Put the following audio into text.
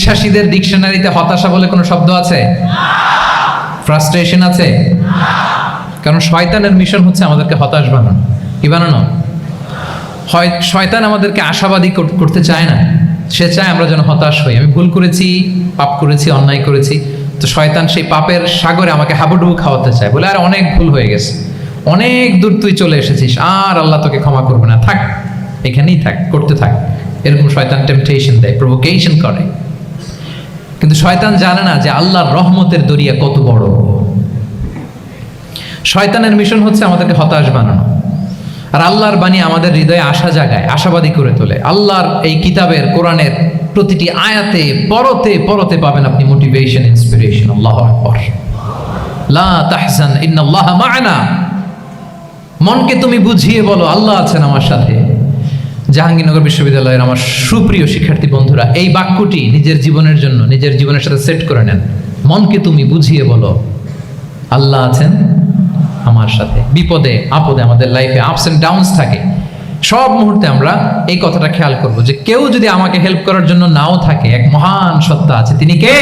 বিশ্বাসীদের ডিকশনারিতে হতাশা বলে কোনো শব্দ আছে? ফ্রাস্ট্রেশন আছে? কারণ শয়তানের মিশন হচ্ছে আমাদেরকে হতাশ বানানো। কি বানানো? শয়তান আমাদেরকে আশাবাদী করতে চায় না, সে চায় আমরা যেন হতাশ হই। আমি ভুল করেছি, পাপ করেছি, অন্যায় করেছি, তো শয়তান সেই পাপের সাগরে আমাকে হাবুডুবু খাওয়াতে চায়, বলে আর অনেক ভুল হয়ে গেছে, অনেক দূর তুই চলে এসেছিস, আর আল্লাহ তোকে ক্ষমা করবে না, থাক এখানেই থাক, করতে থাক। এরকম শয়তান টেম্পটেশন দেয়, প্রভোকেশন করে। কিন্তু শয়তান জানে না যে আল্লাহর রহমতের দরিয়া কত বড়। শয়তানের মিশন হচ্ছে আমাদেরকে হতাশ বানানো, আর আল্লাহর বাণী আমাদের হৃদয়ে আশা জাগায়, আশাবাদী করে তোলে। আল্লাহর এই কিতাবের, কোরআনের প্রতিটি আয়াতে পরতে পরতে পাবেন আপনি মোটিভেশন, ইন্সপিরেশন। আল্লাহু আকবার। লা তাহজান ইন্নাল্লাহা মা'ানা। মনকে তুমি বুঝিয়ে বলো আল্লাহ আছেন আমার সাথে। জাহাঙ্গীরনগর বিশ্ববিদ্যালয়ের আমার সুপ্রিয় শিক্ষার্থী বন্ধুরা, এই বাক্যটি নিজের জীবনের জন্য, নিজের জীবনের সাথে সেট করে নেন। মনকে তুমি বুঝিয়ে বলো আল্লাহ আছেন আমার সাথে। বিপদে আপদে, আমাদের লাইফে আপস এন্ড ডাউনস থাকে, সব মুহূর্তে আমরা এই কথাটা খেয়াল করব যে কেউ যদি আমাকে হেল্প করার জন্য নাও থাকে, এক মহান সত্তা আছে, তিনি কে?